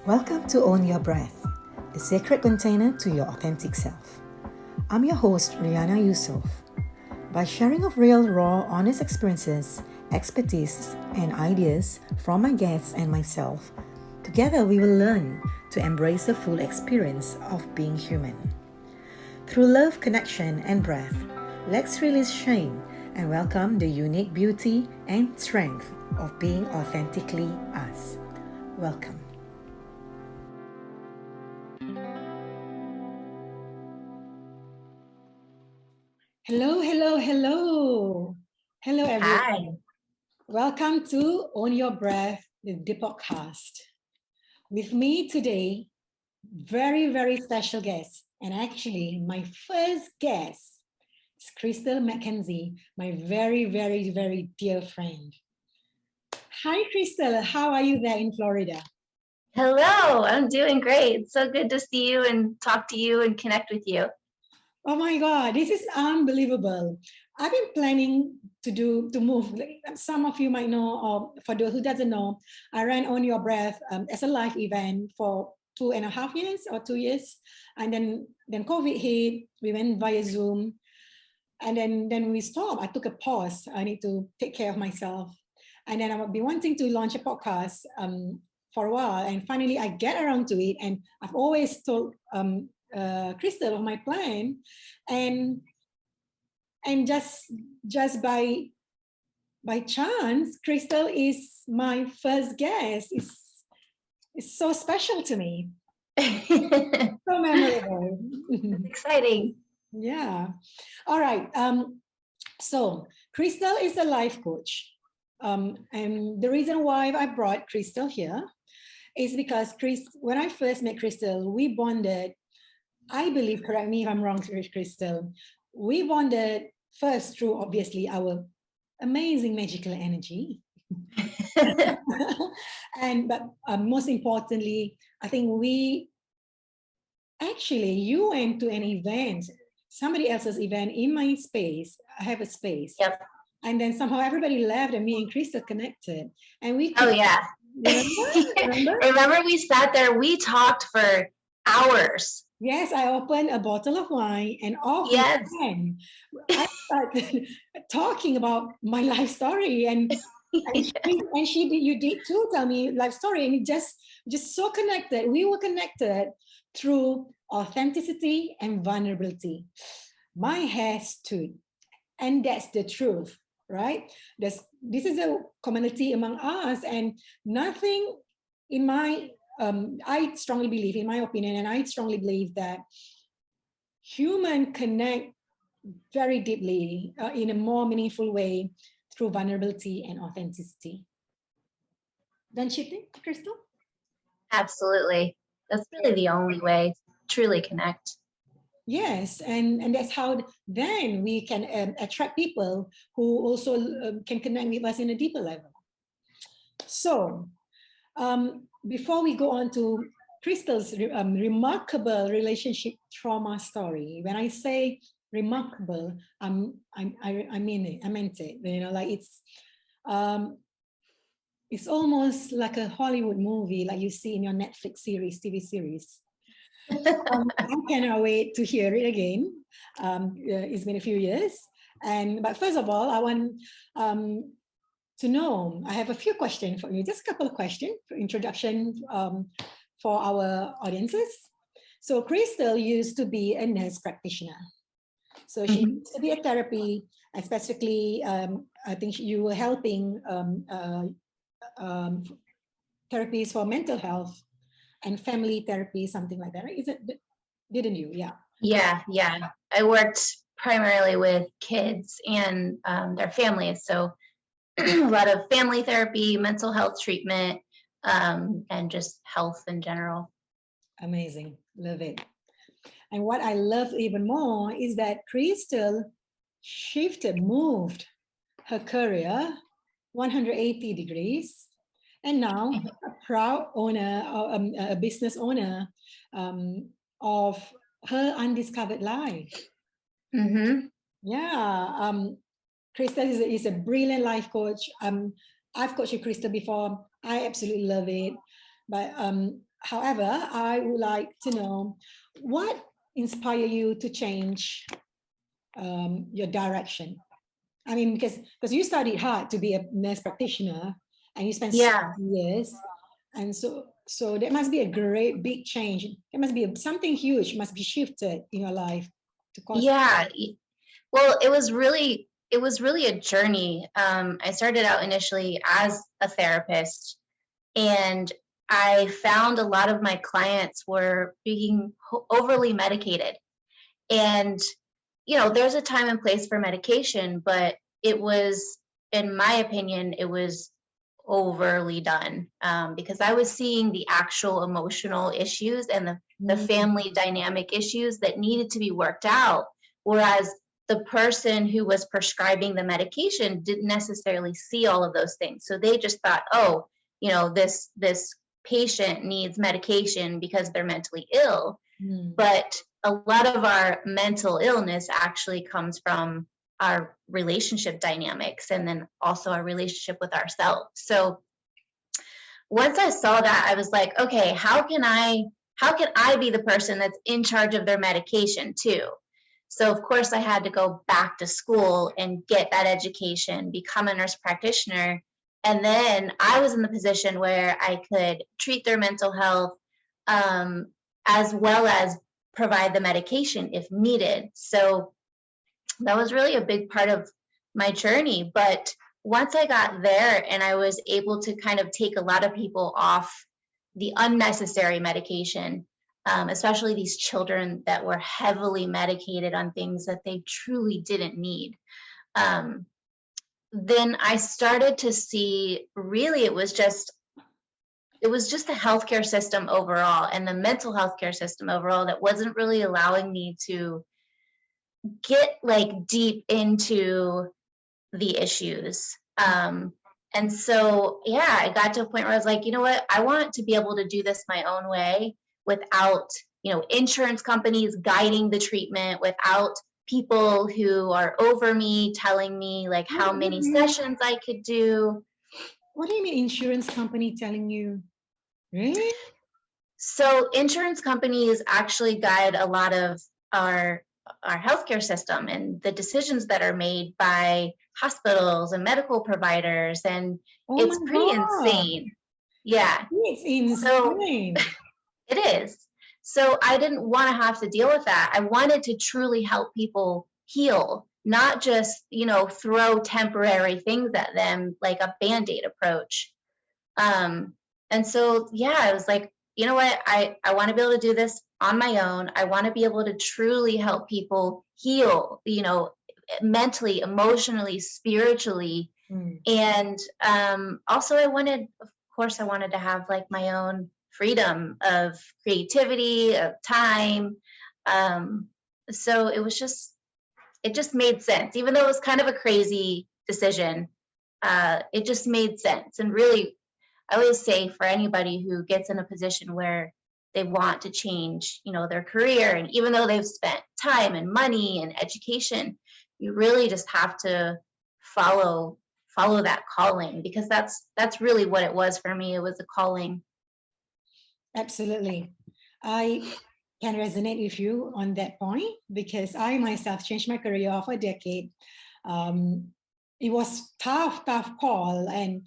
Welcome to Own Your Breath, a sacred container to your authentic self. I'm your host, Rihanna Yusof. By sharing of real, raw, honest experiences, expertise, and ideas from my guests and myself, together we will learn to embrace the full experience of being human. Through love, connection, and breath, let's release shame and welcome the unique beauty and strength of being authentically us. Welcome. Hello, hello, hello. Hello, everyone. Hi. Welcome to Own Your Breath, the podcast. With me today, very, very special guest, and actually my first guest is Crystal Mckenzie, my very, very, very dear friend. Hi, Crystal. How are you there in Florida? Hello, I'm doing great. So good to see you and talk to you and connect with you. Oh my God, this is unbelievable. I've been planning to move. Like some of you might know, or for those who doesn't know, I ran On Your Breath as a live event for 2.5 years or 2 years. And then COVID hit, we went via Zoom. And then we stopped. I took a pause. I need to take care of myself. And then I've been wanting to launch a podcast for a while. And finally I get around to it. And I've always told Crystal of my plan, and just by chance, Crystal is my first guest. It's so special to me. So memorable. Exciting. Yeah. All right. So Crystal is a life coach. And the reason why I brought Crystal here is because when I first met Crystal, we bonded. I believe, correct me if I'm wrong, Crystal, we bonded first through obviously our amazing magical energy. But most importantly, I think you went to an event, somebody else's event in my space. I have a space. Yep. And then somehow everybody left and me and Crystal connected. And we Oh yeah. Remember? We sat there, we talked for hours. Yes, I opened a bottle of wine and off Yes. we I started talking about my life story and you did too, tell me life story, and it just so connected. We were connected through authenticity and vulnerability. My hair stood, and that's the truth, right? This is a commonality among us, and nothing in my I strongly believe, in my opinion, and I strongly believe that humans connect very deeply in a more meaningful way through vulnerability and authenticity. Don't you think, Crystal? Absolutely. That's really the only way to truly connect. Yes, and that's how then we can attract people who also can connect with us in a deeper level. So, before we go on to Crystal's remarkable relationship trauma story, when I say remarkable, I mean it. I meant it. You know, like it's almost like a Hollywood movie, like you see in your Netflix series, TV series. I cannot wait to hear it again. It's been a few years, but first of all, I want to know, I have a few questions for you, just a couple of questions for introduction for our audiences. So Crystal used to be a nurse practitioner. So she used to be a therapy, and specifically, I think you were helping therapies for mental health and family therapy, something like that, right? Didn't you? Yeah. Yeah. I worked primarily with kids and their families. So a lot of family therapy, mental health treatment, and just health in general. Amazing. Love it. And what I love even more is that Crystal moved her career 180 degrees, and now a proud owner, a business owner of her undiscovered life. Mm-hmm. Yeah. Crystal is a brilliant life coach. I've coached with Crystal before. I absolutely love it. But however, I would like to know what inspired you to change your direction. I mean, because you studied hard to be a nurse practitioner, and you spent Yeah. years, and so there must be a great big change. There must be something huge must be shifted in your life to cause. Yeah. Well, it was really a journey. I started out initially as a therapist, and I found a lot of my clients were being overly medicated. And, there's a time and place for medication, but it was, in my opinion, it was overly done, because I was seeing the actual emotional issues and the family dynamic issues that needed to be worked out. Whereas the person who was prescribing the medication didn't necessarily see all of those things. So they just thought, oh, this patient needs medication because they're mentally ill. But a lot of our mental illness actually comes from our relationship dynamics, and then also our relationship with ourselves. So once I saw that, I was like, okay, how can I be the person that's in charge of their medication too? So of course I had to go back to school and get that education, become a nurse practitioner. And then I was in the position where I could treat their mental health, as well as provide the medication if needed. So that was really a big part of my journey. But once I got there and I was able to kind of take a lot of people off the unnecessary medication, especially these children that were heavily medicated on things that they truly didn't need, then I started to see really it was just the healthcare system overall and the mental health care system overall that wasn't really allowing me to get like deep into the issues. And so, yeah, I got to a point where I was like, you know what? I want to be able to do this my own way without, insurance companies guiding the treatment, without people who are over me telling me like how many sessions I could do. What do you mean insurance company telling you? Really? So insurance companies actually guide a lot of our healthcare system and the decisions that are made by hospitals and medical providers, and it's pretty insane. Yeah. It's insane. So it is. So I didn't want to have to deal with that. I wanted to truly help people heal, not just, throw temporary things at them like a Band-Aid approach. And so, yeah, I was like, you know what? I want to be able to do this on my own. I want to be able to truly help people heal, mentally, emotionally, spiritually. And also I wanted to have like my own freedom of creativity, of time. So it just made sense. Even though it was kind of a crazy decision, it just made sense. And really, I always say for anybody who gets in a position where they want to change, their career, and even though they've spent time and money and education, you really just have to follow that calling, because that's really what it was for me. It was a calling. Absolutely. I can resonate with you on that point, because I myself changed my career for a decade. It was tough call, and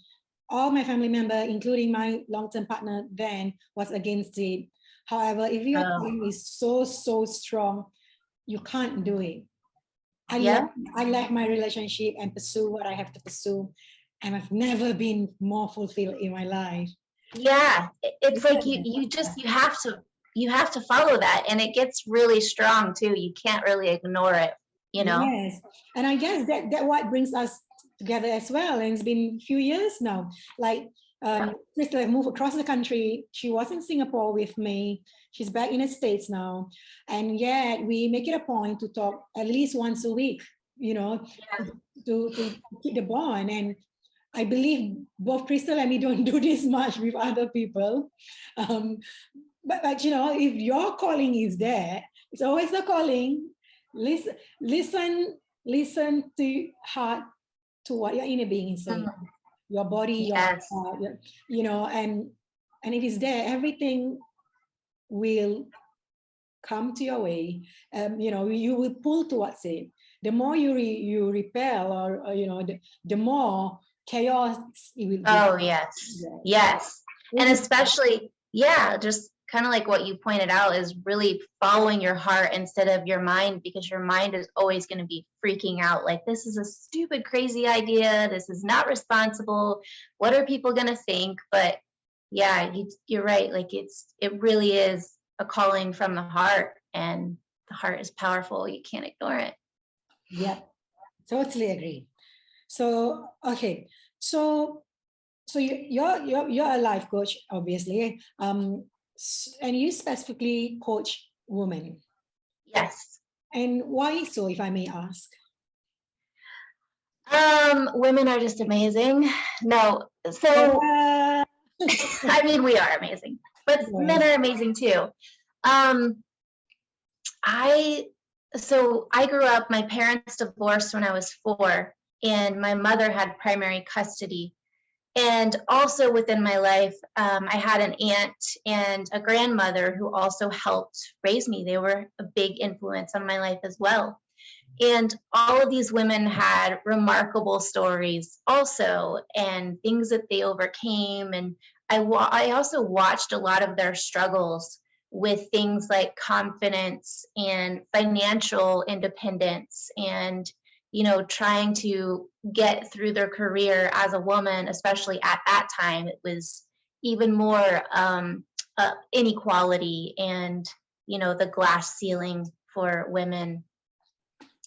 all my family members, including my long-term partner then, was against it. However, if your calling is so strong, you can't do it. I left my relationship and pursue what I have to pursue, and I've never been more fulfilled in my life. Yeah, it's like you have to follow that, and it gets really strong too. You can't really ignore it, Yes, and I guess that what brings us together as well. And it's been a few years now. Like Crystal moved across the country. She was in Singapore with me. She's back in the States now, and yet we make it a point to talk at least once a week. To keep the bond. And I believe both Crystal and me don't do this much with other people. But if your calling is there, it's always a calling. Listen to heart, to what your inner being is saying, your body, your heart, and if it's there, everything will come to your way, you will pull towards it. The more you repel, or the more chaos it will be. Oh, yes. Yes. And especially, just kind of like what you pointed out, is really following your heart instead of your mind, because your mind is always going to be freaking out like, this is a stupid, crazy idea. This is not responsible. What are people going to think? But yeah, you're right. Like it really is a calling from the heart, and the heart is powerful. You can't ignore it. Yeah, totally agree. So, okay. So you're a life coach, obviously, and you specifically coach women. Yes. And why so, if I may ask? Women are just amazing. No, so I mean, we are amazing, but yes, men are amazing too. I grew up, my parents divorced when I was 4, and my mother had primary custody. And also within my life, I had an aunt and a grandmother who also helped raise me. They were a big influence on my life as well. And all of these women had remarkable stories also, and things that they overcame. And I also watched a lot of their struggles with things like confidence and financial independence, and trying to get through their career as a woman, especially at that time. It was even more inequality and the glass ceiling for women.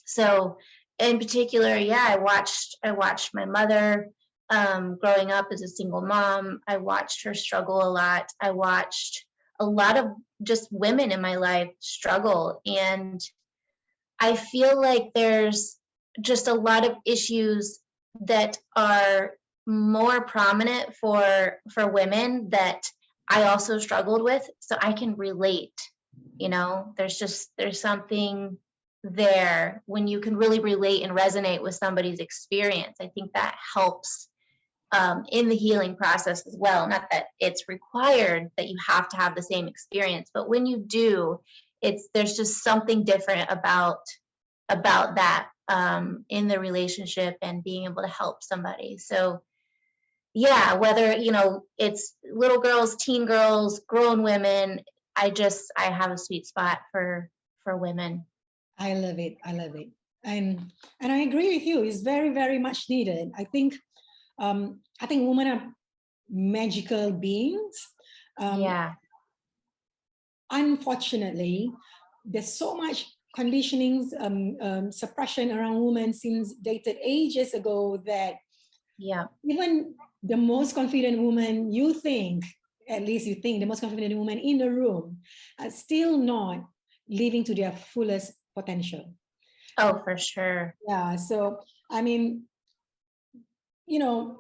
So in particular, I watched my mother growing up as a single mom. I watched her struggle a lot. I watched a lot of just women in my life struggle, and I feel like there's just a lot of issues that are more prominent for women that I also struggled with, so I can relate. There's something there when you can really relate and resonate with somebody's experience. I think that helps in the healing process as well. Not that it's required that you have to have the same experience, but when you do, there's just something different about that in the relationship and being able to help somebody. So yeah, whether it's little girls, teen girls, grown women, I have a sweet spot for women. I love it. And I agree with you. It's very, very much needed. I think women are magical beings. Unfortunately, there's so much conditionings, suppression around women since dated ages ago that even the most confident woman the most confident woman in the room are still not living to their fullest potential. Oh, for sure. Yeah. So, I mean, women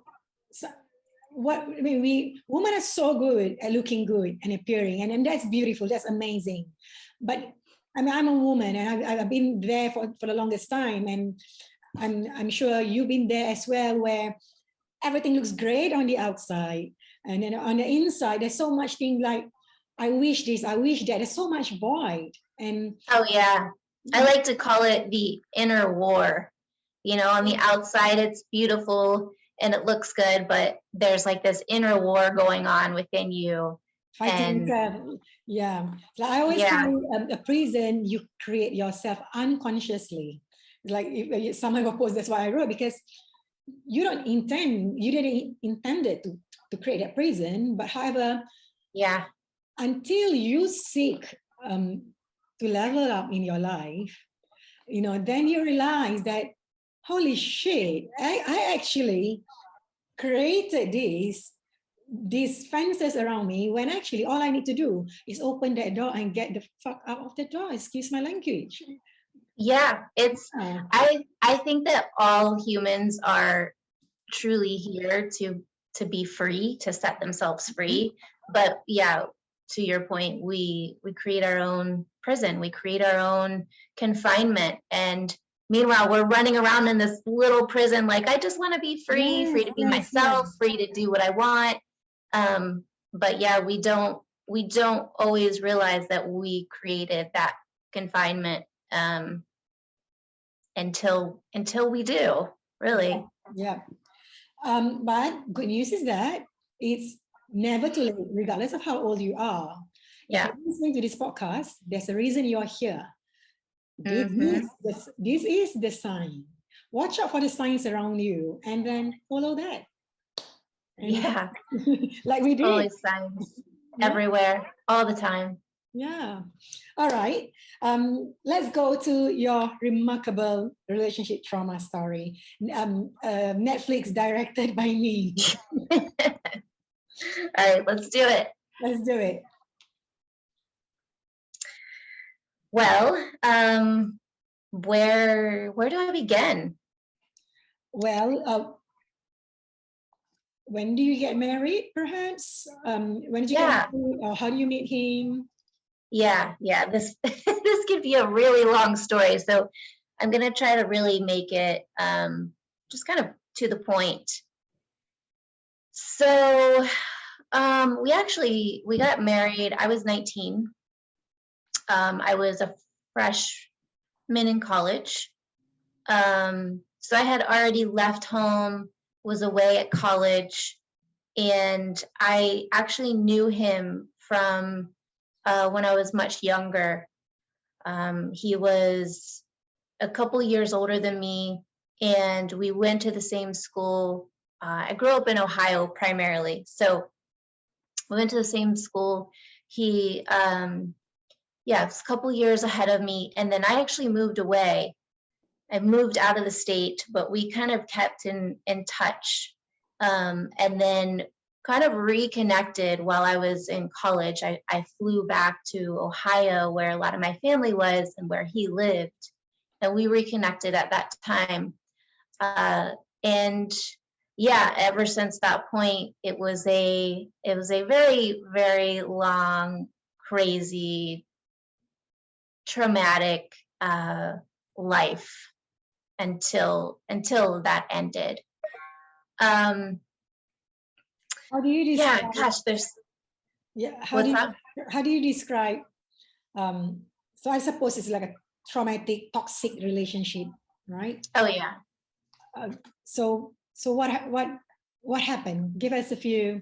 are so good at looking good and appearing, and that's beautiful. That's amazing. But I mean, I'm a woman, and I've been there for the longest time, and I'm sure you've been there as well, where everything looks great on the outside, and then on the inside, there's so much thing like, I wish this, I wish that. There's so much void. And oh yeah, I like to call it the inner war. On the outside, it's beautiful and it looks good, but there's like this inner war going on within you. Fighting yourself. Yeah. So I always call a prison you create yourself unconsciously. Like if someone will post, that's why I wrote, because you didn't intend it to create a prison, but however, until you seek to level up in your life, then you realize that, holy shit, I actually created these fences around me, when actually all I need to do is open that door and get the fuck out of the door. Excuse my language. Yeah, I think that all humans are truly here to be free, to set themselves free. But yeah, to your point, we create our own prison, we create our own confinement, and meanwhile we're running around in this little prison like, I just want to be free, free to be myself, free to do what I want. But yeah, we don't we don't always realize that we created that confinement until we do, really. Yeah. But good news is that it's never too late, regardless of how old you are. Yeah. If you're listening to this podcast, there's a reason you are here. Mhm. This is the sign. Watch out for the signs around you and then follow that. And Yeah. like we did. Always signs Yeah. everywhere, all the time. Yeah. All right. Let's go to your remarkable relationship trauma story. Netflix directed by me. All right, let's do it. Let's do it. Well, where do I begin? Well, when do you get married, perhaps? When did you get married? Or how do you meet him? Yeah. This this could be a really long story, so I'm gonna try to really make it just kind of to the point. So we got married. I was 19. I was a freshman in college. So I had already left home, was away at college, and I actually knew him from when I was much younger. He was a couple years older than me, and we went to the same school. I grew up in Ohio primarily, so we went to the same school. He, was a couple years ahead of me, and then I actually moved away. I moved out of the state, but we kind of kept in touch, and then kind of reconnected while I was in college. I flew back to Ohio, where a lot of my family was and where he lived, and we reconnected at that time. And yeah, ever since that point, it was a very, very long, crazy, traumatic life until that ended. How do you describe? Yeah, gosh, there's. Yeah, how do you describe? So I suppose it's like a traumatic, toxic relationship, right? Oh yeah. So what happened? Give us a few,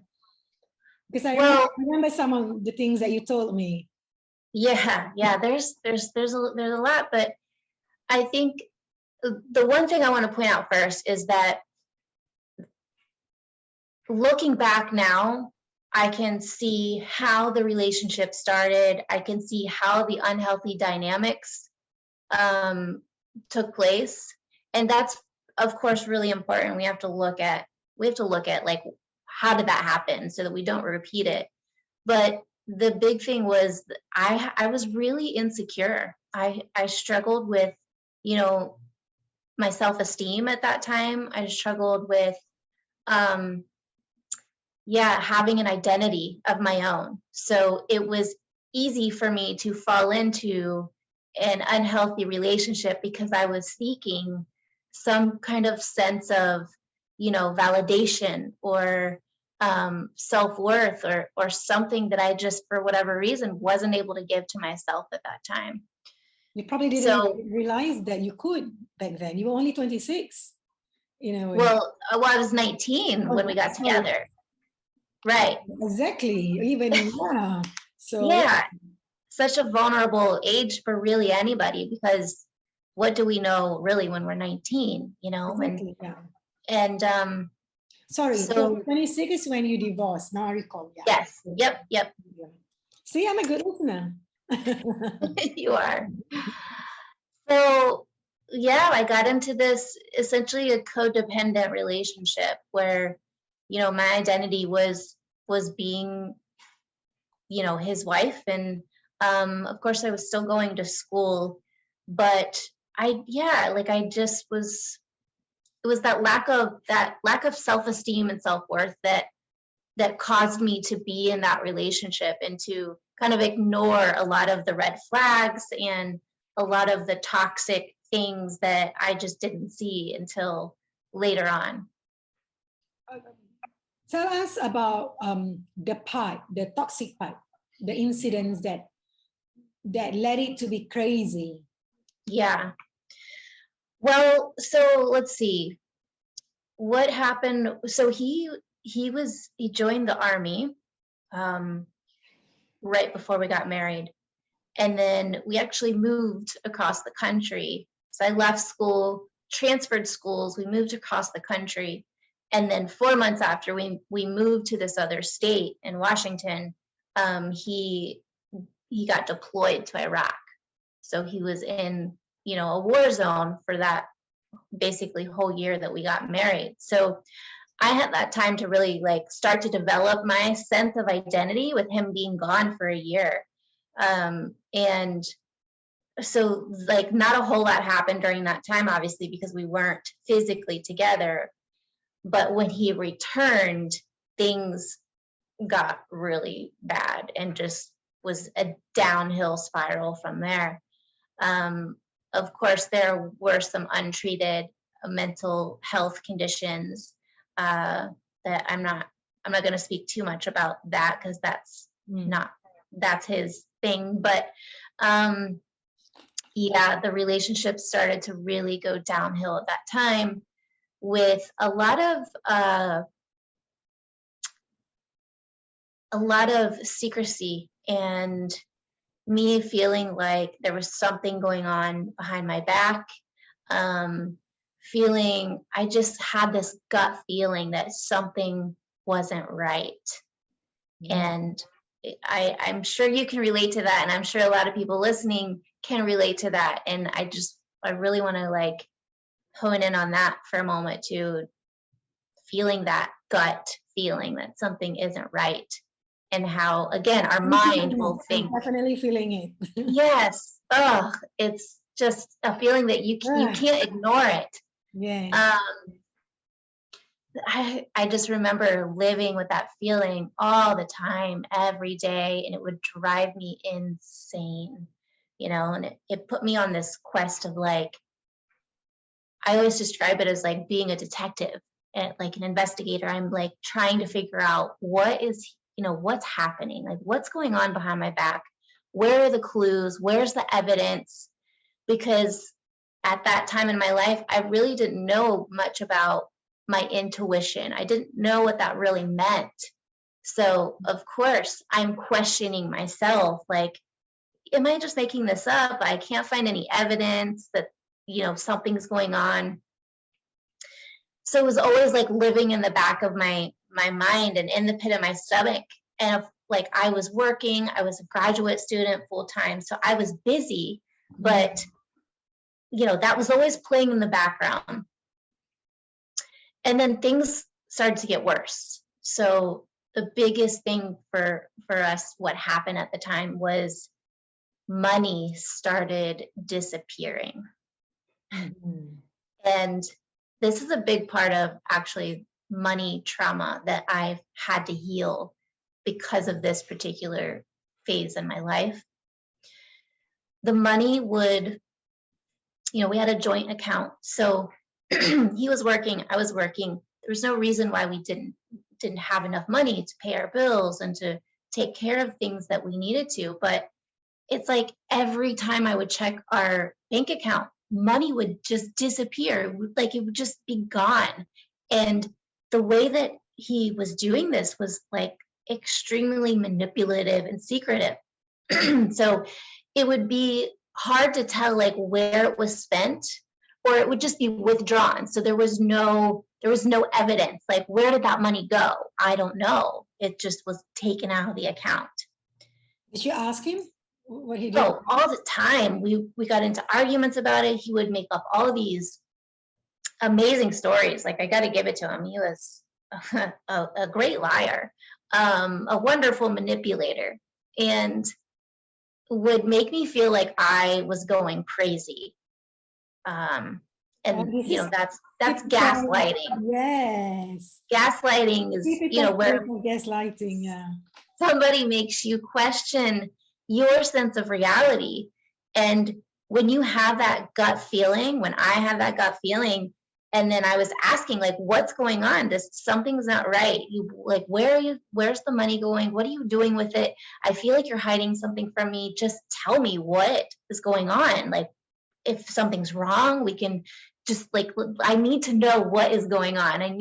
because I remember some of the things that you told me. Yeah. There's a lot, but I think the one thing I want to point out first is that looking back now, I can see how the relationship started. I can see how the unhealthy dynamics took place, and that's of course really important. We have to look at like, how did that happen so that we don't repeat it. But the big thing was I was really insecure. I struggled with, my self-esteem at that time. I struggled with having an identity of my own. So it was easy for me to fall into an unhealthy relationship because I was seeking some kind of sense of, validation or self-worth or something that I just, for whatever reason, wasn't able to give to myself at that time. You probably didn't realize that you could back then. You were only 26, Well, I was 19 when we got together. Right. Exactly. Even, yeah. So yeah, such a vulnerable age for really anybody, because what do we know really when we're 19, Exactly, and sorry, so 26 is when you divorced. Now I recall. Yeah. Yes. Yep. See, I'm a good listener. You are. So I got into this essentially a codependent relationship where, my identity was being, his wife, and of course I was still going to school, but I just was. It was that lack of self-esteem and self-worth that caused me to be in that relationship and to kind of ignore a lot of the red flags and a lot of the toxic things that I just didn't see until later on. Tell us about the toxic part. the incidents that led it to be crazy? Yeah. Well, so let's see what happened. So he joined the army right before we got married. And then we actually moved across the country. So I left school, transferred schools, we moved across the country. And then 4 months after we moved to this other state in Washington, he got deployed to Iraq. So he was in, a war zone for that basically whole year that we got married. So I had that time to really like start to develop my sense of identity with him being gone for a year. And so like not a whole lot happened during that time, obviously, because we weren't physically together. But when he returned, things got really bad and just was a downhill spiral from there. Of course, there were some untreated mental health conditions that I'm not going to speak too much about that because that's his thing. But yeah, the relationship started to really go downhill at that time with a lot of secrecy and me feeling like there was something going on behind my back. I just had this gut feeling that something wasn't right. And I'm sure you can relate to that. And I'm sure a lot of people listening can relate to that. And I really want to like hone in on that for a moment too. Feeling that gut feeling that something isn't right. And how, again, our mind will think. I'm definitely feeling it. Yes. Oh, it's just a feeling that you can't ignore it. Yeah. I just remember living with that feeling all the time, every day, and it would drive me insane, and it put me on this quest of like, I always describe it as like being a detective and like an investigator. I'm like trying to figure out what's happening, like what's going on behind my back, where are the clues, where's the evidence? Because at that time in my life, I really didn't know much about my intuition. I didn't know what that really meant. So of course I'm questioning myself, like, am I just making this up? I can't find any evidence that, something's going on. So it was always like living in the back of my mind and in the pit of my stomach. And like I was working, I was a graduate student full time. So I was busy, but that was always playing in the background. And then things started to get worse. So the biggest thing for us, what happened at the time was money started disappearing. And this is a big part of actually money trauma that I've had to heal because of this particular phase in my life. The money would, we had a joint account. So he was working, I was working. There was no reason why we didn't have enough money to pay our bills and to take care of things that we needed to. But it's like every time I would check our bank account, money would just disappear. Like it would just be gone. And the way that he was doing this was like extremely manipulative and secretive. So it would be hard to tell like where it was spent, or it would just be withdrawn. So there was no evidence. Like, where did that money go? I don't know. It just was taken out of the account. Did you ask him what he did? Oh, all the time. We got into arguments about it. He would make up all of these amazing stories. Like, I got to give it to him. He was a great liar, a wonderful manipulator, and would make me feel like I was going crazy. And that's gaslighting. Yes. Gaslighting is, where gaslighting, yeah. Somebody makes you question your sense of reality. And when you have that gut feeling, when I have that gut feeling, And then I was asking, like, what's going on? Something's not right. Where's the money going? What are you doing with it? I feel like you're hiding something from me. Just tell me what is going on. Like, if something's wrong, we can just, like, I need to know what is going on.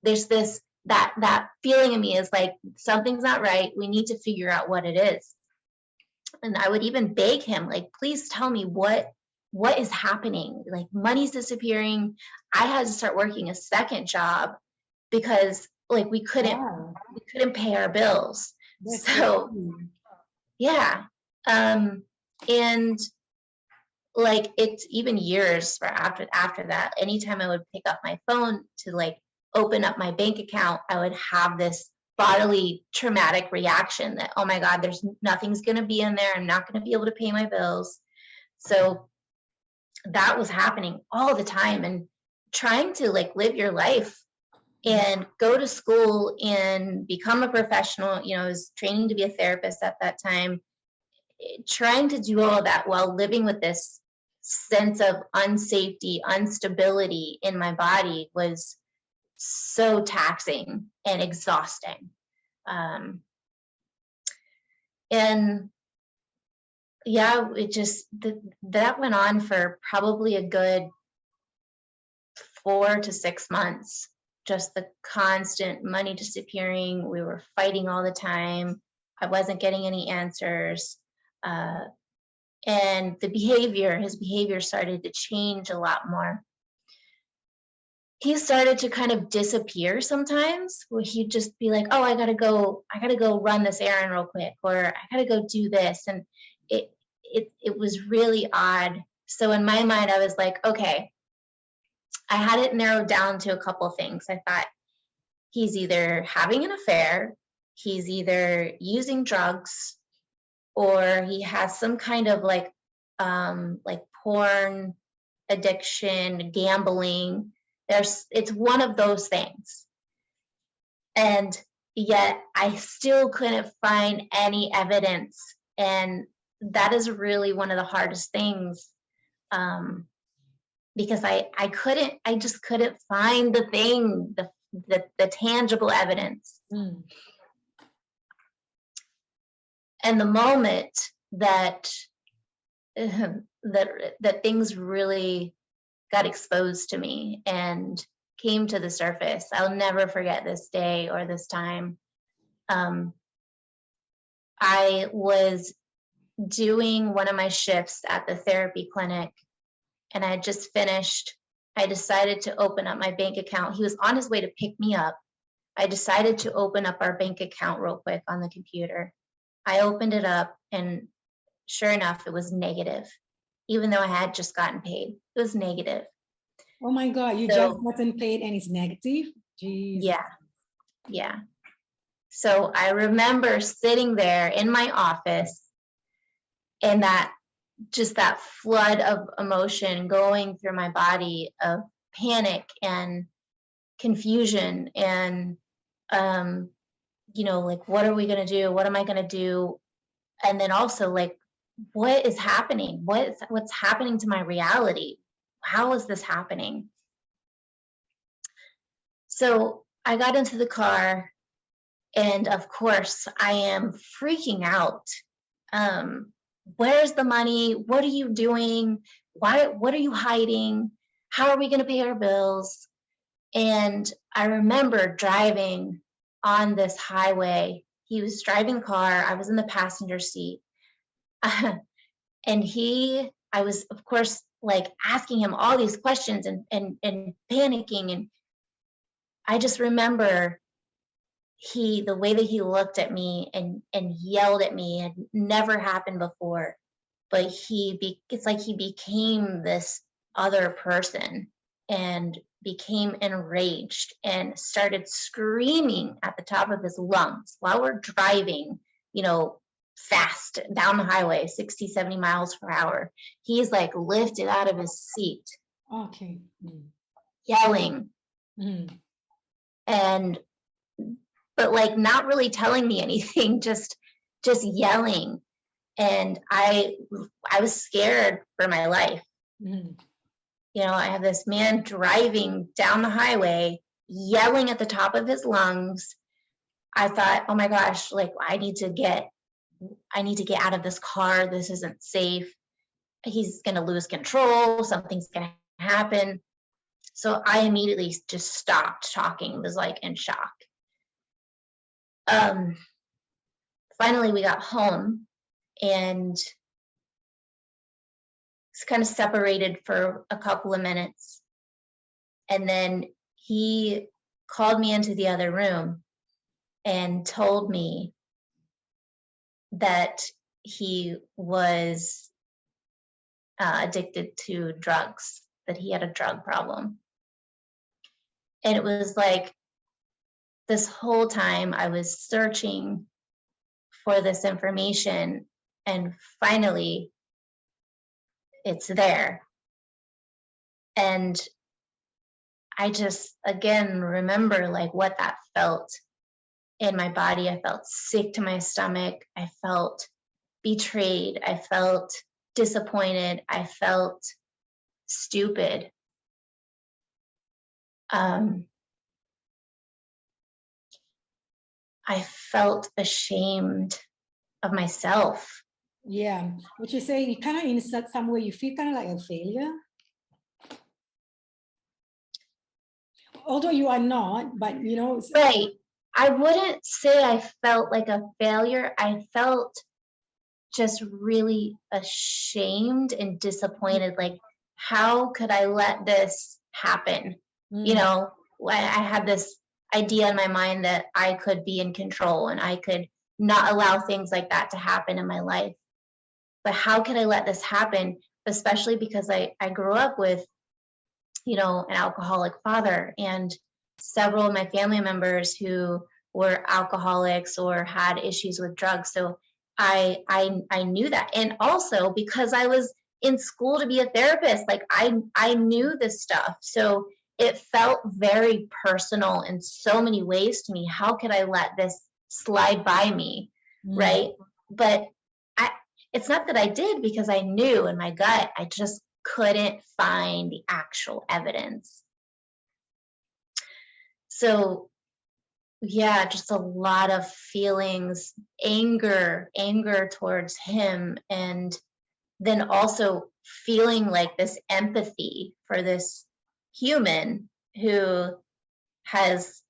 There's that feeling in me is like, something's not right. We need to figure out what it is. And I would even beg him, like, please tell me what is happening. Like, money's disappearing. I had to start working a second job because, like, we couldn't pay our bills. That's so crazy. Yeah. And like, it's even years for after that, anytime I would pick up my phone to, like, open up my bank account, I would have this bodily traumatic reaction that, oh my God, nothing's going to be in there. I'm not going to be able to pay my bills. So that was happening all the time, and trying to, like, live your life and go to school and become a professional. I was training to be a therapist at that time, trying to do all of that while living with this sense of unsafety, instability in my body was so taxing and exhausting. And yeah, it just, that went on for probably a good 4 to 6 months. Just the constant money disappearing. We were fighting all the time. I wasn't getting any answers. And his behavior started to change a lot more. He started to kind of disappear sometimes, where he'd just be like, oh, I gotta go run this errand real quick, or I gotta go do this. And it was really odd. So in my mind, I was like, okay, I had it narrowed down to a couple things. I thought, he's either having an affair, he's either using drugs, or he has some kind of like porn addiction, gambling. It's one of those things. And yet I still couldn't find any evidence. And that is really one of the hardest things, because I just couldn't find the thing, the tangible evidence. And the moment that things really got exposed to me and came to the surface, I'll never forget this day or this time. I was doing one of my shifts at the therapy clinic, and I had just finished. I decided to open up my bank account. He was on his way to pick me up. I decided to open up our bank account real quick on the computer. I opened it up, and sure enough, it was negative. Even though I had just gotten paid, it was negative. Oh my God, you just gotten paid and it's negative? Jeez. Yeah. So I remember sitting there in my office, and that flood of emotion going through my body, of panic and confusion and, like, what are we going to do? What am I going to do? And then also, like, what is happening? What's happening to my reality? How is this happening? So I got into the car, and of course I am freaking out. Where's the money? What are you doing? What are you hiding? How are we going to pay our bills? And I remember driving on this highway. He was driving the car. I was in the passenger seat. And I was, of course, like, asking him all these questions and panicking. And I just remember the way that he looked at me and yelled at me had never happened before. But it's like he became this other person and became enraged and started screaming at the top of his lungs while we're driving, fast down the highway, 60, 70 miles per hour. He's like lifted out of his seat. Okay. Yelling. But like not really telling me anything, just yelling. And I was scared for my life. I have this man driving down the highway, yelling at the top of his lungs. I thought, oh my gosh, like I need to get out of this car. This isn't safe. He's going to lose control. Something's going to happen. So I immediately just stopped talking, was like in shock. Finally, we got home and it's kind of separated for a couple of minutes. And then he called me into the other room and told me that he was addicted to drugs, that he had a drug problem. And it was like this whole time I was searching for this information, and finally it's there. And I just, again, remember like what that felt in my body. I felt sick to my stomach. I felt betrayed. I felt disappointed. I felt stupid. I felt ashamed of myself. Yeah. Would you say you kind of in some way you feel kind of like a failure? Although you are not, but Right. I wouldn't say I felt like a failure. I felt just really ashamed and disappointed. Like, how could I let this happen? I had this idea in my mind that I could be in control and I could not allow things like that to happen in my life. But how could I let this happen? Especially because I grew up with, an alcoholic father and several of my family members who were alcoholics or had issues with drugs. So I knew that. And also because I was in school to be a therapist, like I knew this stuff. So it felt very personal in so many ways to me. How could I let this slide by me? Right. But it's not that I did, because I knew in my gut, I just couldn't find the actual evidence. So yeah, just a lot of feelings, anger towards him, and then also feeling like this empathy for this human who has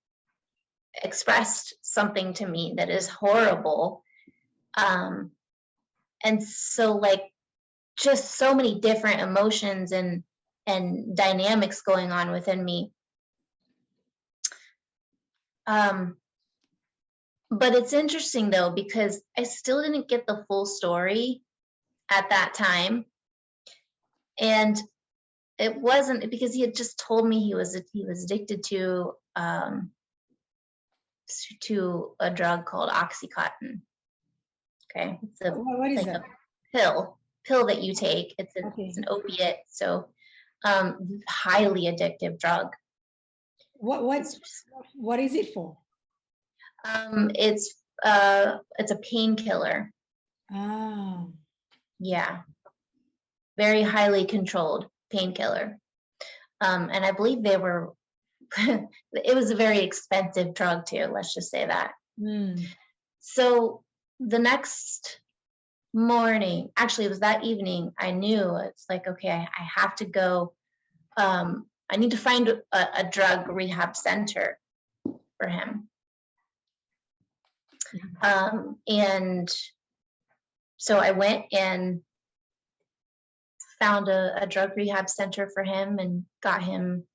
expressed something to me that is horrible. And so like just so many different emotions and dynamics going on within me. But it's interesting though, because I still didn't get the full story at that time. And it wasn't because he had just told me he was addicted to a drug called Oxycontin. Okay. What is that? A pill that you take. It's an opiate. So highly addictive drug. What is it for? It's a painkiller. Oh. Yeah. Very highly controlled painkiller. And I believe they were it was a very expensive drug too, let's just say that. So the next morning, actually it was that evening, I knew it's like, okay, I have to go. I need to find a drug rehab center for him. And so I went and found a drug rehab center for him and got him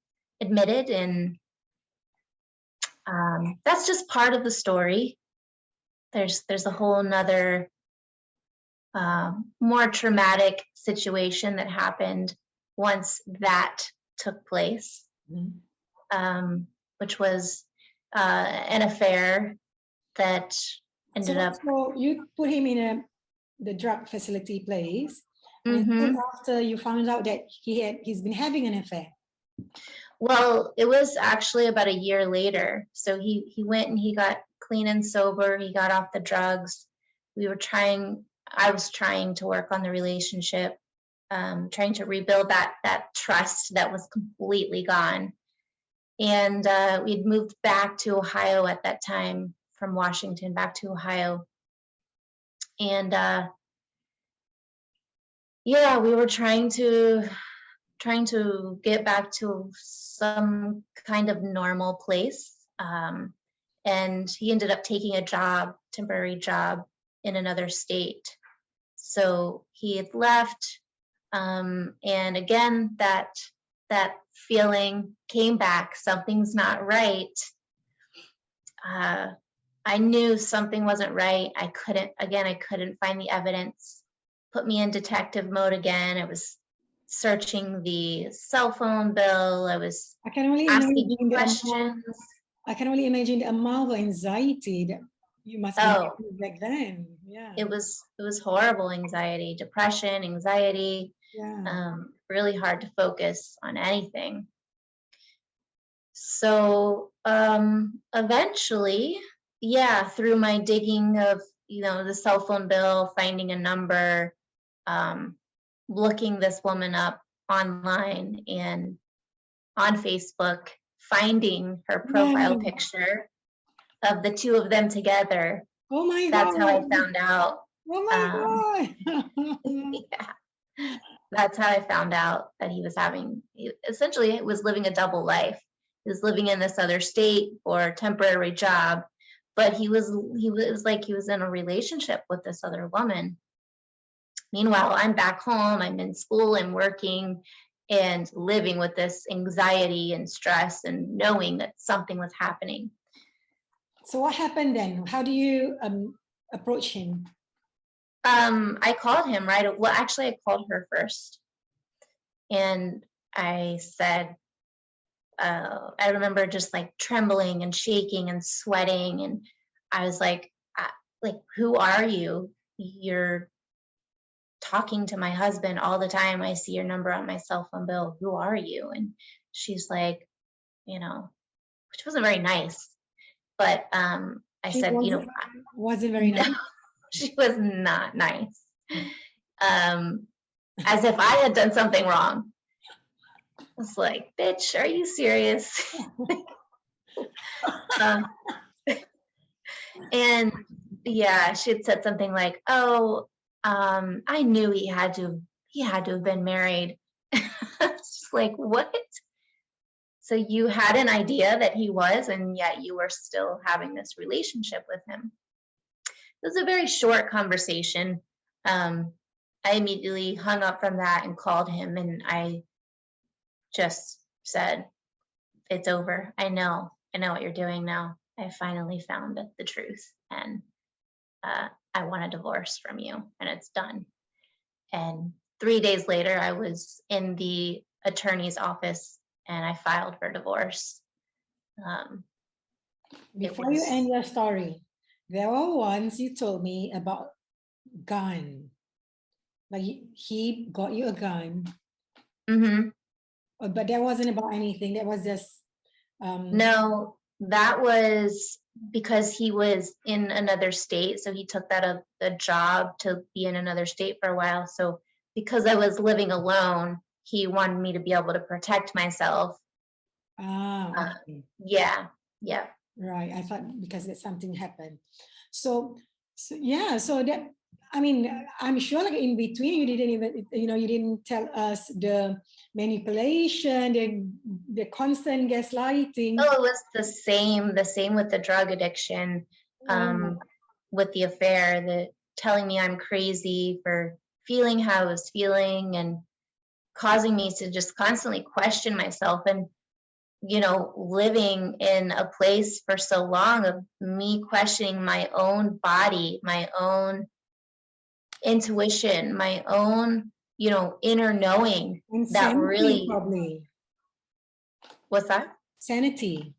admitted. And that's just part of the story. There's a whole nother more traumatic situation that happened once that took place, which was an affair that ended up. So you put him in the drug facility place, and after you found out that he's been having an affair. Well, it was actually about a year later. So he went and he got clean and sober. He got off the drugs. I was trying to work on the relationship. trying to rebuild that trust that was completely gone. And we'd moved back to Ohio at that time, from Washington back to Ohio. And yeah, we were trying to get back to some kind of normal place. And he ended up taking a temporary job in another state. So he had left. And again, that feeling came back. Something's not right. I knew something wasn't right. I couldn't find the evidence. Put me in detective mode again. I was searching the cell phone bill. I was asking questions. I can only imagine the amount of anxiety that you must have back then. Yeah. It was horrible anxiety, depression, anxiety. Yeah. Really hard to focus on anything. So eventually, yeah, through my digging of, the cell phone bill, finding a number, looking this woman up online and on Facebook, finding her profile picture of the two of them together. Oh my God. That's how I found out. Oh my God. Yeah. That's how I found out that he was living a double life. He was living in this other state for a temporary job, but it was like he was in a relationship with this other woman. Meanwhile, I'm back home, I'm in school, I'm working, and living with this anxiety and stress and knowing that something was happening. So what happened then? How do you approach him? I called him actually I called her first. And I said, I remember just like trembling and shaking and sweating. And I was like, who are you? You're talking to my husband all the time. I see your number on my cell phone bill. Who are you? And she's like, which wasn't very nice. But I said, wasn't very nice. She was not nice. As if I had done something wrong. I was like, bitch, are you serious? And yeah, she had said something like, I knew he had to have been married. It's like, what? So you had an idea that he was, and yet you were still having this relationship with him. It was a very short conversation. I immediately hung up from that and called him, and I just said, it's over. I know what you're doing now. I finally found the truth, and I want a divorce from you, and it's done. And 3 days later, I was in the attorney's office, and I filed for divorce. Before you end your story, there were once you told me about gun. Like he got you a gun. Mm-hmm. But that wasn't about anything. That was just no, that was because he was in another state. So he took that a job to be in another state for a while. So because I was living alone, he wanted me to be able to protect myself. Okay. Yeah. Right. I thought because that something happened. So that, I mean, I'm sure like in between you didn't even, you didn't tell us the manipulation, the constant gaslighting. Oh, it was the same with the drug addiction, with the affair, the telling me I'm crazy for feeling how I was feeling and causing me to just constantly question myself, and living in a place for so long of me questioning my own body, my own intuition, my own, inner knowing. And that sanity, really probably. What's that? Sanity.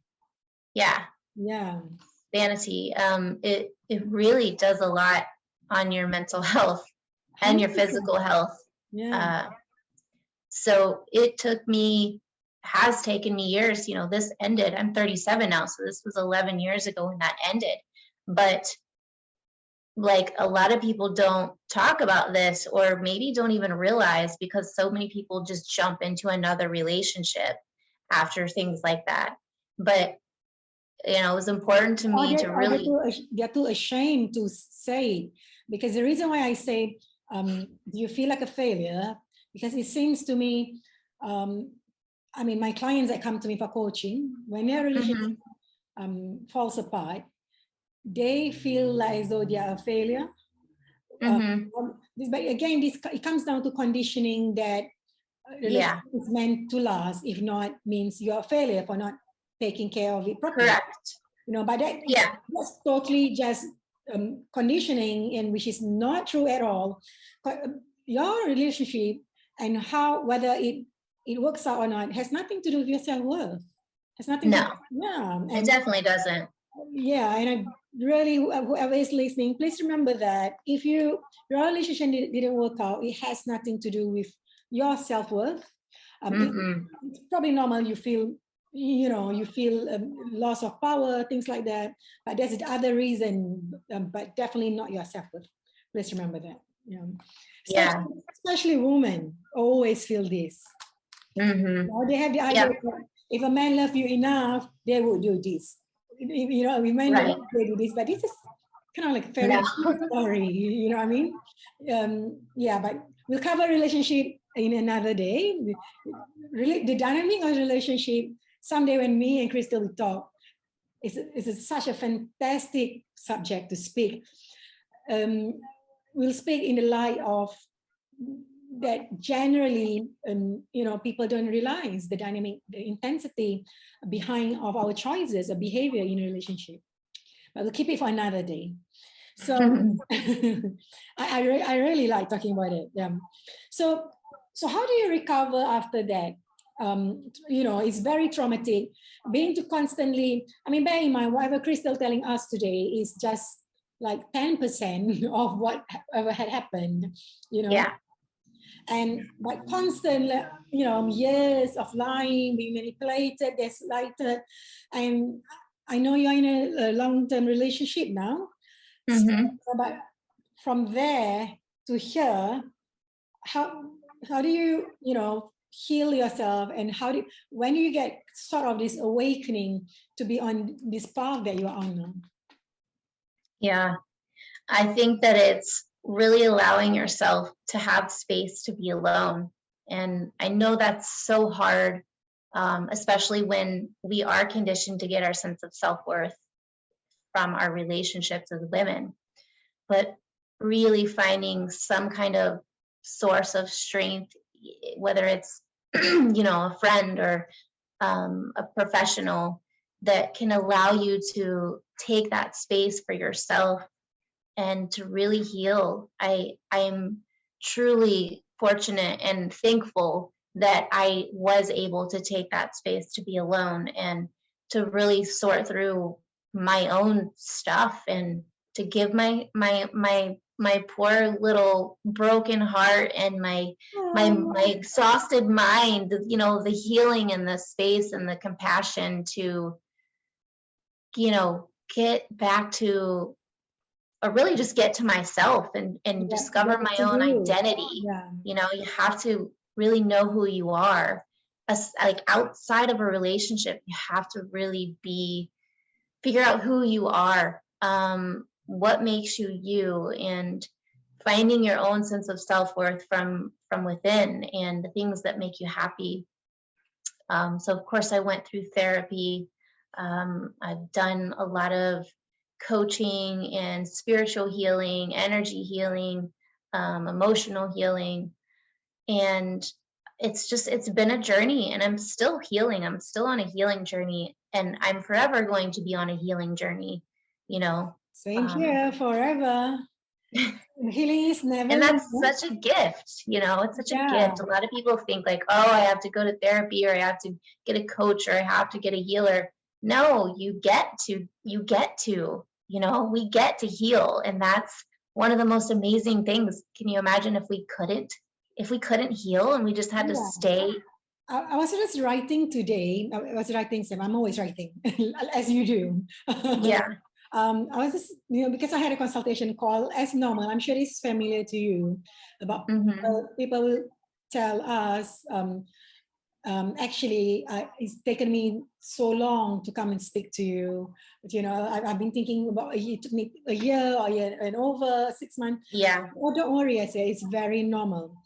Yeah. Sanity. It really does a lot on your mental health and your physical health. So it has taken me years. This ended, I'm 37 now, so this was 11 years ago when that ended. But like a lot of people don't talk about this, or maybe don't even realize, because so many people just jump into another relationship after things like that. But it was important to me to really. They're too ashamed to say it. Because the reason why I say, do you feel like a failure? Because it seems to me, my clients that come to me for coaching, when their relationship falls apart, they feel as though they are a failure. But again, it comes down to conditioning that relationship is meant to last. If not, means you're a failure for not taking care of it properly. Correct. But that's totally just conditioning, and which is not true at all. Your relationship and whether it works out or not has nothing to do with your self-worth. Has nothing. No. It definitely doesn't. Yeah, and I really, whoever is listening, please remember that if your relationship didn't work out, it has nothing to do with your self-worth. It's probably normal. You feel loss of power, things like that. But there's other reason, but definitely not your self-worth. Please remember that. Especially women always feel this. They have the idea that if a man loves you enough, they would do this. We men don't do this, but this is kind of like a fairy story. You know what I mean? But we'll cover relationship in another day. Really, the dynamic of relationship. Someday when me and Crystal will talk, it's such a fantastic subject to speak. We'll speak in the light of that generally, people don't realize the dynamic, the intensity behind of our choices or behavior in a relationship. But we'll keep it for another day. So I really like talking about it. So how do you recover after that? It's very traumatic. Being to constantly, bear in mind, whatever Crystal telling us today is just like 10% of whatever had happened, And by constant, years of lying, being manipulated, gaslighted, and I know you're in a long-term relationship now. But from there to here, how do you, heal yourself, and when do you get sort of this awakening to be on this path that you are on now? Yeah, I think that it's really allowing yourself to have space to be alone. And I know that's so hard, especially when we are conditioned to get our sense of self-worth from our relationships as women. But really finding some kind of source of strength, whether it's a friend or a professional, that can allow you to take that space for yourself and to really heal. I am truly fortunate and thankful that I was able to take that space to be alone and to really sort through my own stuff, and to give my poor little broken heart and my exhausted mind, the healing and the space and the compassion to, get back to, or really just get to myself and discover my own identity. You have to really know who you are. Like outside of a relationship, you have to really figure out who you are, what makes you you, and finding your own sense of self-worth from within, and the things that make you happy. So of course I went through therapy. I've done a lot of coaching and spiritual healing, energy healing, emotional healing. And it's been a journey, and I'm still healing. I'm still on a healing journey, and I'm forever going to be on a healing journey, Same here, forever. Healing is never. And that's such a gift, it's such a gift. A lot of people think like, oh, I have to go to therapy, or I have to get a coach, or I have to get a healer. No, we get to heal. And that's one of the most amazing things. Can you imagine if we couldn't heal and we just had to stay? I was just writing today. I'm always writing, as you do. I was just, because I had a consultation call as normal. I'm sure it's familiar to you about people will tell us, actually, it's taken me so long to come and speak to you. But, I've been thinking about it took me a year or a year and over 6 months. Yeah. Oh, don't worry, I say it's very normal.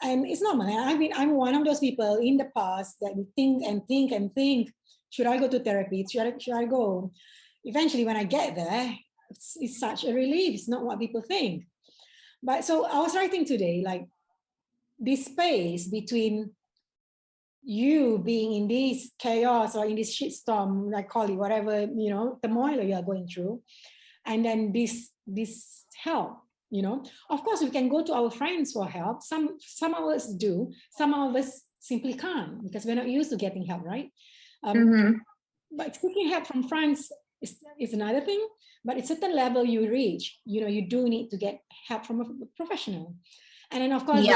And it's normal. I'm one of those people in the past that will think and think and think, should I go to therapy? Should I go? Eventually, when I get there, it's such a relief. It's not what people think. But so I was writing today, like this space between you being in this chaos or in this shitstorm, like call it whatever, turmoil you are going through, and then this help. Of course, we can go to our friends for help. Some of us do. Some of us simply can't because we're not used to getting help, right? But seeking help from friends is another thing. But at a certain level you reach, you do need to get help from a professional. And then, of course,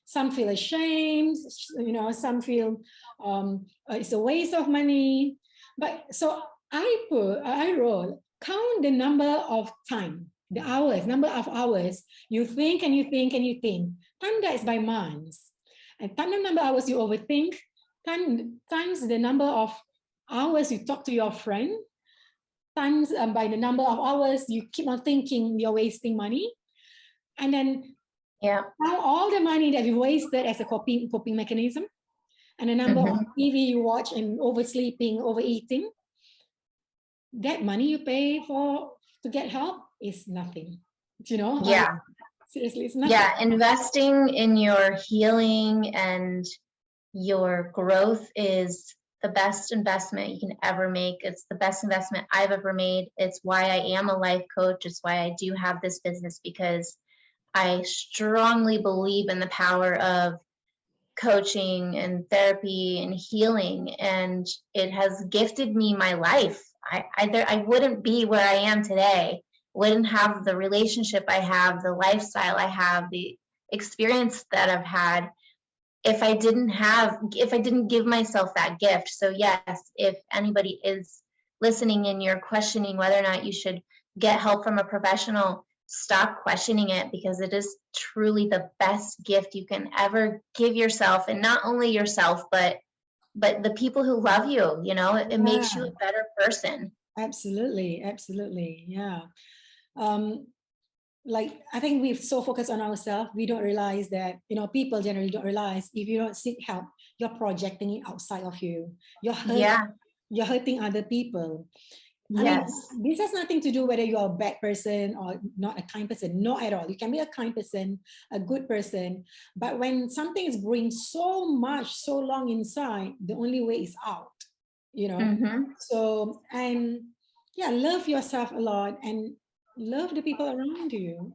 some feel ashamed, some feel it's a waste of money. But so I wrote, count the number of time, the hours, number of hours you think and you think and you think. Time that is by months. And time the number of hours you overthink, times the number of hours you talk to your friend, times by the number of hours you keep on thinking you're wasting money. And then now all the money that you wasted as a coping mechanism, and the number of TV you watch and oversleeping, overeating, that money you pay to get help is nothing. Seriously, it's nothing. Yeah, investing in your healing and your growth is the best investment you can ever make. It's the best investment I've ever made. It's why I am a life coach. It's why I do have this business, because I strongly believe in the power of coaching and therapy and healing, and it has gifted me my life. I wouldn't be where I am today, wouldn't have the relationship I have, the lifestyle I have, the experience that I've had, if I didn't give myself that gift. So yes, if anybody is listening and you're questioning whether or not you should get help from a professional, stop questioning it, because it is truly the best gift you can ever give yourself, and not only yourself, but the people who love you. It makes you a better person. Absolutely. Yeah. Like, I think we're so focused on ourselves, we don't realize that, people generally don't realize if you don't seek help, you're projecting it outside of you. You're hurting other people. Yes. I mean, this has nothing to do whether you're a bad person or not a kind person. Not at all. You can be a kind person, a good person. But when something is growing so long inside, the only way is out, So, and love yourself a lot and love the people around you.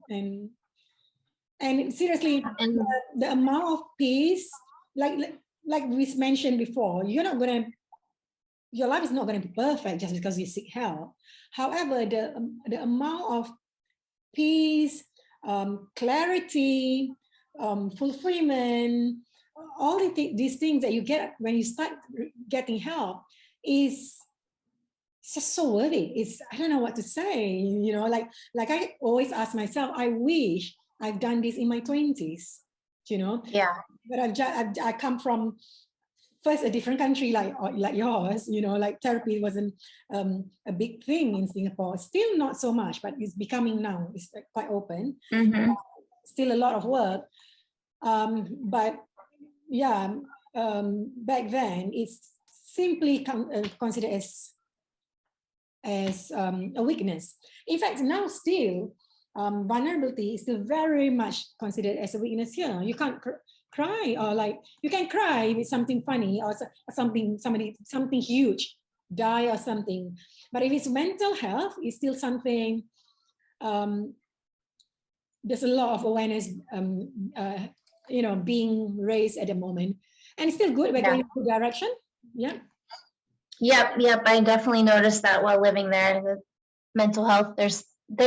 And seriously, the amount of peace, like we mentioned before, your life is not going to be perfect just because you seek help. However, the amount of peace, clarity, fulfillment, all these things that you get when you start getting help is just so worth it. I don't know what to say. Like I always ask myself, I wish I've done this in my 20s. Yeah. But I come from first a different country like yours, like therapy wasn't a big thing in Singapore. Still not so much, but it's becoming now. It's quite open. Still a lot of work. But back then it's simply considered as a weakness. In fact, now still vulnerability is still very much considered as a weakness here. You can't cry, or like you can cry with something funny or something huge, die or something. But if it's mental health, it's still something. There's a lot of awareness, being raised at the moment, and it's still good. We're going in a good direction. Yeah. Yep. I definitely noticed that while living there. The mental health, there's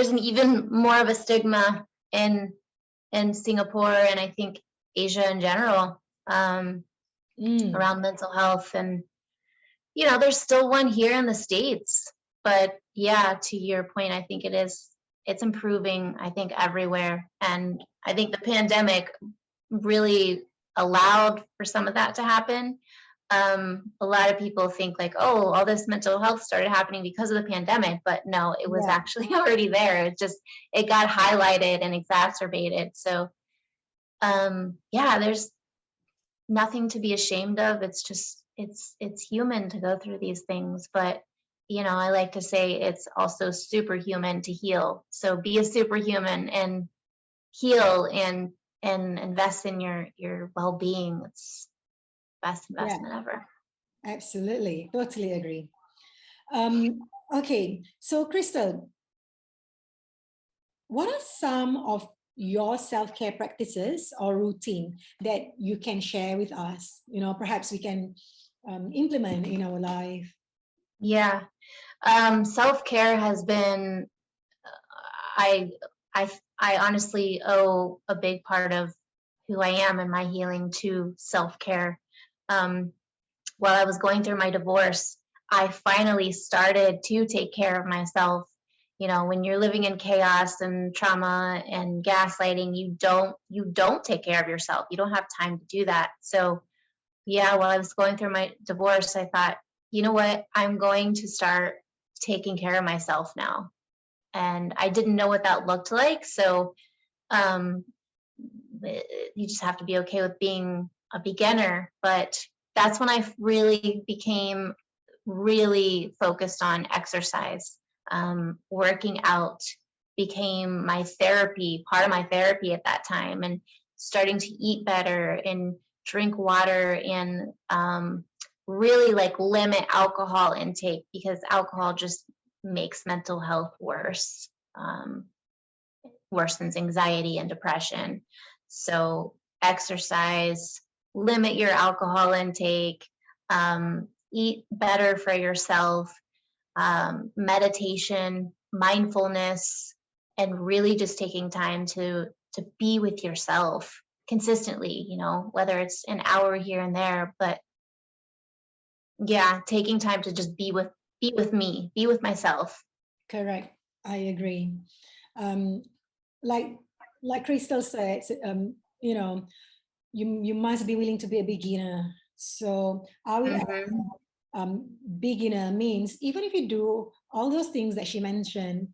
an even more of a stigma in Singapore, and I think Asia in general, around mental health. And there's still one here in the States. But yeah, to your point, I think it's improving, I think, everywhere. And I think the pandemic really allowed for some of that to happen. A lot of people think like, oh, all this mental health started happening because of the pandemic, but no, it was Yeah. actually already there. It got highlighted and exacerbated. So yeah, there's nothing to be ashamed of. It's just it's human to go through these things, but I like to say it's also superhuman to heal. So be a superhuman and heal and invest in your well-being. It's best investment ever. Absolutely. Totally agree. Okay. So Crystal, what are some of your self-care practices or routine that you can share with us? Perhaps we can implement in our life. Yeah. Self-care has been, I, I honestly owe a big part of who I am and my healing to self-care. While I was going through my divorce, I finally started to take care of myself. When you're living in chaos and trauma and gaslighting, you don't take care of yourself. You don't have time to do that. So yeah, while I was going through my divorce, I thought, you know what? I'm going to start taking care of myself now. And I didn't know what that looked like. So um, you just have to be okay with being a beginner. But that's when I really became really focused on exercise. Working out became my therapy, part of my therapy at that time, and starting to eat better and drink water and really like limit alcohol intake, because alcohol just makes mental health worse, worsens anxiety and depression. So exercise, limit your alcohol intake, eat better for yourself, meditation, mindfulness, and really just taking time to be with yourself consistently, whether it's an hour here and there, but yeah, taking time to just be with me, be with myself. Correct. I agree. Like Crystal said, you must be willing to be a beginner. So I would beginner means even if you do all those things that she mentioned,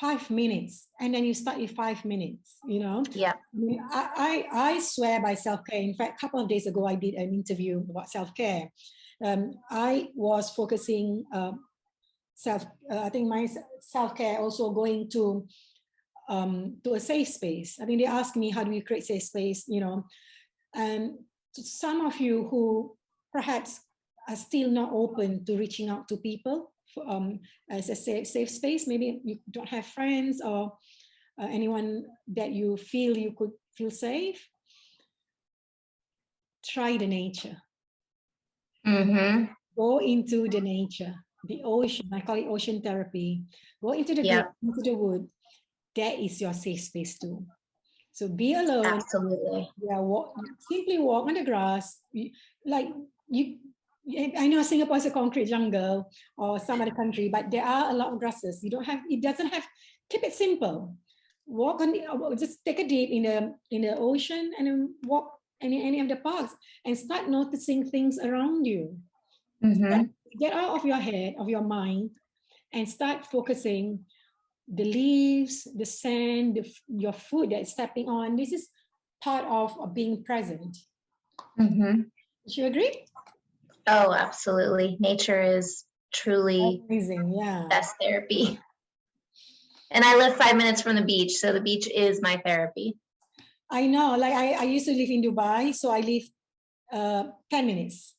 5 minutes, and then you start with 5 minutes. Yeah. I swear by self-care. In fact, a couple of days ago, I did an interview about self-care. I was focusing I think my self-care also going to a safe space. I think they asked me, how do you create safe space? And some of you who perhaps are still not open to reaching out to people as a safe space, maybe you don't have friends or anyone that you feel you could feel safe, try the nature. Go into the nature, the ocean. I call it ocean therapy. Go into the into the wood. That is your safe space too. So be alone. Absolutely. Yeah, simply walk on the grass. I know Singapore is a concrete jungle or some other country, but there are a lot of grasses. It doesn't have, keep it simple. Walk on just take a dip in the ocean and then walk any of the parks and start noticing things around you. Get out of your head, of your mind, and start focusing the leaves, the sand, your foot that's stepping on. This is part of being present. Do you agree? Oh, absolutely. Nature is truly amazing. Yeah, best therapy. And I live 5 minutes from the beach, so the beach is my therapy. I know. Like I used to live in Dubai, so I live 10 minutes.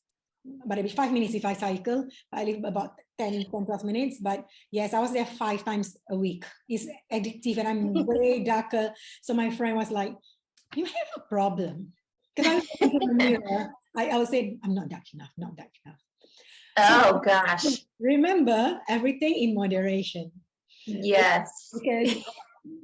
But it'd be 5 minutes if I cycle. I live about 10, 12 minutes. But yes, I was there 5 times a week. It's addictive and I'm way darker. So my friend was like, you have a problem. Because I was in the mirror. I would say, I'm not dark enough, not dark enough. Oh, gosh. Remember, everything in moderation. Yes.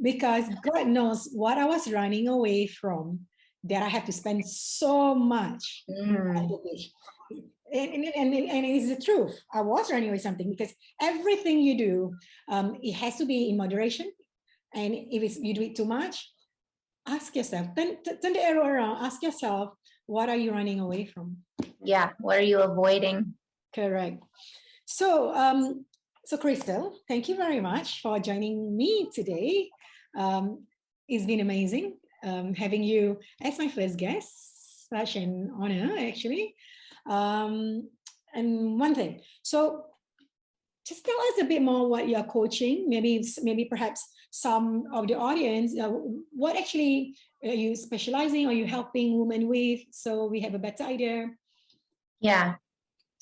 Because God knows what I was running away from, that I have to spend so much at the beach. And it's the truth. I was running away something because everything you do, it has to be in moderation. And if you do it too much, ask yourself, turn the arrow around, ask yourself, what are you running away from? Yeah, what are you avoiding? Correct. So, so Crystal, thank you very much for joining me today. It's been amazing having you as my first guest. Such an honor, actually. And one thing, so just tell us a bit more what you're coaching. Maybe perhaps some of the audience, what actually are you specializing or you helping women with, so we have a better idea. Yeah.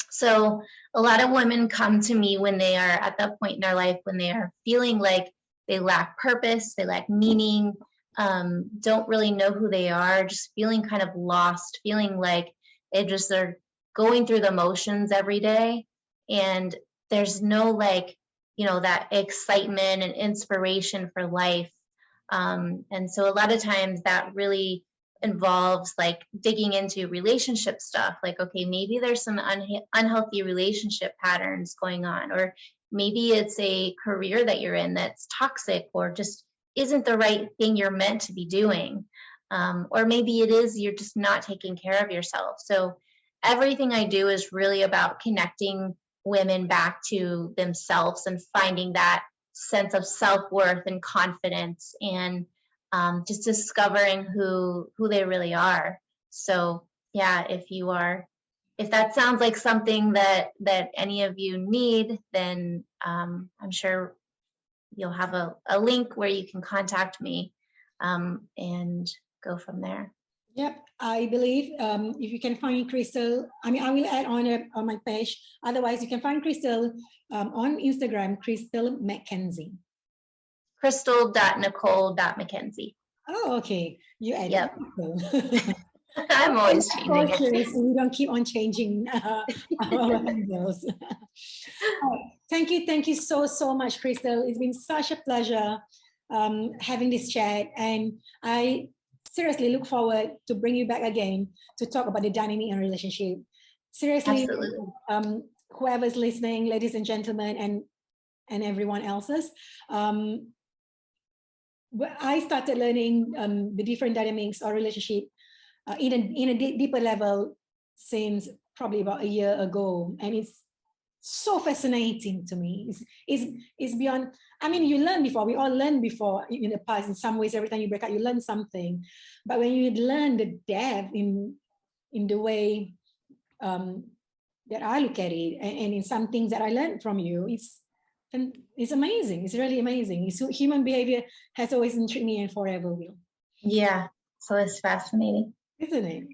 So a lot of women come to me when they are at that point in their life when they are feeling like they lack purpose, they lack meaning, don't really know who they are, just feeling kind of lost, feeling like they're going through the motions every day. And there's no that excitement and inspiration for life. And so a lot of times that really involves like digging into relationship stuff, like, okay, maybe there's some unhealthy relationship patterns going on, or maybe it's a career that you're in that's toxic or just isn't the right thing you're meant to be doing, or maybe it is you're just not taking care of yourself. So everything I do is really about connecting women back to themselves and finding that sense of self-worth and confidence, and just discovering who they really are. So yeah, if that sounds like something that any of you need, then I'm sure you'll have a link where you can contact me, and go from there. Yep, I believe if you can find Crystal, I will add on my page. Otherwise, you can find Crystal on Instagram, Crystal Mckenzie. Crystal.nicole.mckenzie. Oh, okay. You add Yep. it. I'm always changing it. We don't keep on changing our handles. Thank you so much, Crystal. It's been such a pleasure having this chat, and I seriously look forward to bring you back again to talk about the dynamic in a relationship. Seriously, whoever's listening, ladies and gentlemen, and everyone else's, I started learning the different dynamics of relationship in a deeper level since probably about a year ago, and it's so fascinating to me. It's beyond. I mean, you learn before. We all learned before in the past. In some ways, every time you break up, you learn something. But when you learn the depth in the way that I look at it, and in some things that I learned from you, it's amazing. It's really amazing. Human behavior has always intrigued me and forever will. Yeah, so it's fascinating, isn't it?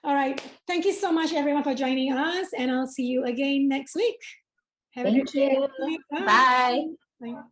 All right. Thank you so much, everyone, for joining us, and I'll see you again next week. Thank you. Bye. Bye.